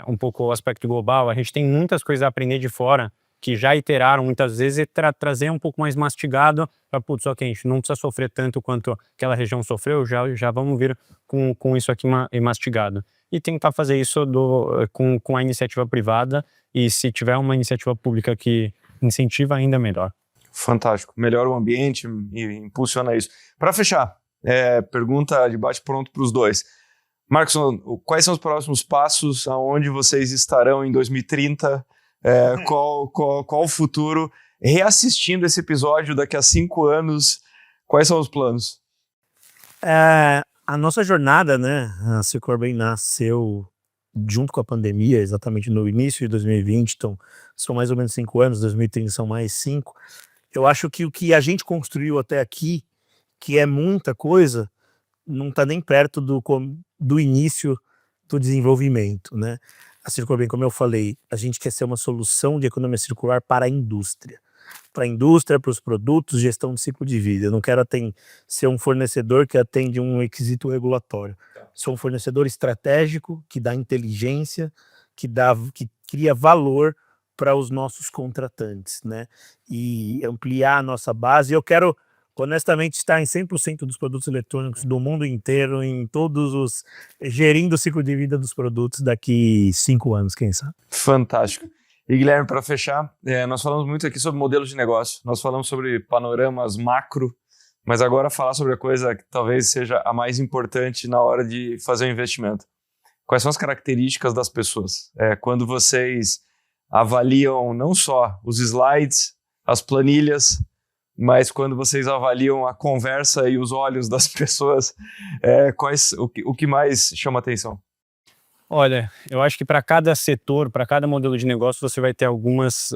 um pouco o aspecto global, a gente tem muitas coisas a aprender de fora, que já iteraram muitas vezes, e trazer um pouco mais mastigado para, putz, ok, a gente não precisa sofrer tanto quanto aquela região sofreu, já vamos vir com isso aqui mastigado. E tentar fazer isso com a iniciativa privada, e se tiver uma iniciativa pública que incentiva, ainda melhor. Fantástico. Melhora o ambiente e impulsiona isso. Para fechar, pergunta de bate-pronto para os dois. Marcos, quais são os próximos passos? Aonde vocês estarão em 2030? Qual o futuro? Reassistindo esse episódio daqui a 5 anos, quais são os planos? A nossa jornada, né, a Cicorbem nasceu junto com a pandemia, exatamente no início de 2020, então são mais ou menos 5 anos, 2030 são mais 5. Eu acho que o que a gente construiu até aqui, que é muita coisa, não está nem perto do início do desenvolvimento, né? A Cicorbem, como eu falei, a gente quer ser uma solução de economia circular para a indústria. Para a indústria, para os produtos, gestão de ciclo de vida. Eu não quero ser um fornecedor que atende um requisito regulatório. Sou um fornecedor estratégico, que dá inteligência, que cria valor para os nossos contratantes, né? E ampliar a nossa base. Eu quero, honestamente, estar em 100% dos produtos eletrônicos do mundo inteiro, gerindo o ciclo de vida dos produtos daqui 5 anos, quem sabe. Fantástico. E Guilherme, para fechar, nós falamos muito aqui sobre modelos de negócio, nós falamos sobre panoramas macro, mas agora falar sobre a coisa que talvez seja a mais importante na hora de fazer o investimento. quais são as características das pessoas? Quando vocês avaliam não só os slides, as planilhas, mas quando vocês avaliam a conversa e os olhos das pessoas, o que mais chama atenção? Olha, eu acho que para cada setor, para cada modelo de negócio, você vai ter algumas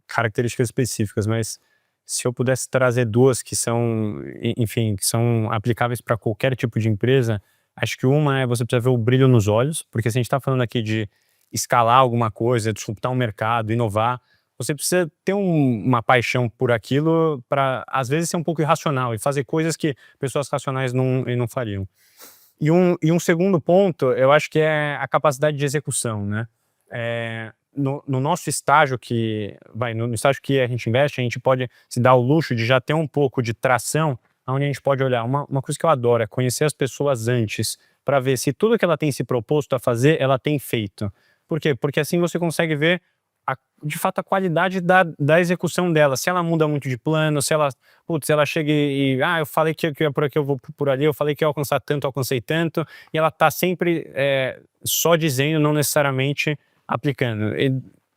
características específicas, mas se eu pudesse trazer duas que são, enfim, que são aplicáveis para qualquer tipo de empresa, acho que uma é você precisa ver o brilho nos olhos, porque se a gente está falando aqui de escalar alguma coisa, disruptar um mercado, inovar, você precisa ter uma paixão por aquilo para, às vezes, ser um pouco irracional e fazer coisas que pessoas racionais não fariam. E um segundo ponto, eu acho que é a capacidade de execução, né? No nosso estágio no estágio que a gente investe, a gente pode se dar o luxo de já ter um pouco de tração, onde a gente pode olhar. Uma coisa que eu adoro é conhecer as pessoas antes, para ver se tudo que ela tem se proposto a fazer, ela tem feito. Por quê? Porque assim você consegue ver de fato a qualidade da execução dela, se ela muda muito de plano, se ela chega eu falei que eu ia por aqui, eu vou por ali, eu falei que ia alcançar tanto, alcancei tanto, e ela tá sempre só dizendo, não necessariamente aplicando.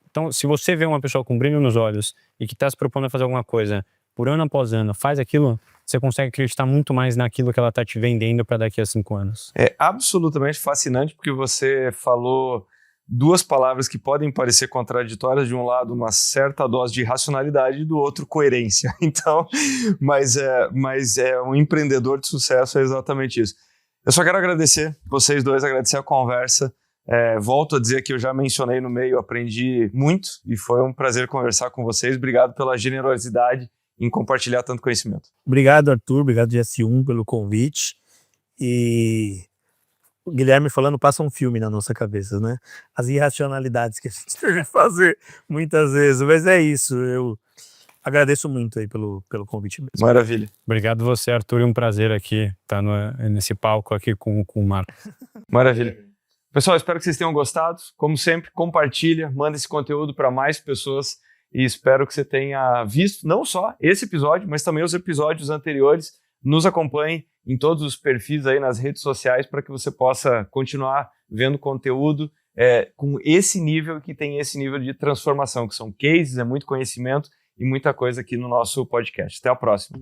Então, se você vê uma pessoa com brilho nos olhos e que está se propondo a fazer alguma coisa por ano após ano, faz aquilo, você consegue acreditar muito mais naquilo que ela está te vendendo para daqui a 5 anos. É absolutamente fascinante, porque você falou duas palavras que podem parecer contraditórias, de um lado uma certa dose de racionalidade e do outro coerência. Então, mas um empreendedor de sucesso é exatamente isso. Eu só quero agradecer vocês dois, agradecer a conversa. Volto a dizer que eu já mencionei no meio, aprendi muito e foi um prazer conversar com vocês. Obrigado pela generosidade em compartilhar tanto conhecimento. Obrigado, Arthur. Obrigado, GS1, pelo convite. E o Guilherme falando passa um filme na nossa cabeça, né? As irracionalidades que a gente deve fazer muitas vezes. Mas é isso. Eu agradeço muito aí pelo convite mesmo. Maravilha. Obrigado você, Arthur. É um prazer aqui estar nesse palco aqui com o Marco. Maravilha. Pessoal, espero que vocês tenham gostado. Como sempre, compartilha, manda esse conteúdo para mais pessoas e espero que você tenha visto não só esse episódio, mas também os episódios anteriores. Nos acompanhe em todos os perfis aí nas redes sociais para que você possa continuar vendo conteúdo com esse nível, que tem esse nível de transformação, que são cases, muito conhecimento e muita coisa aqui no nosso podcast. Até a próxima.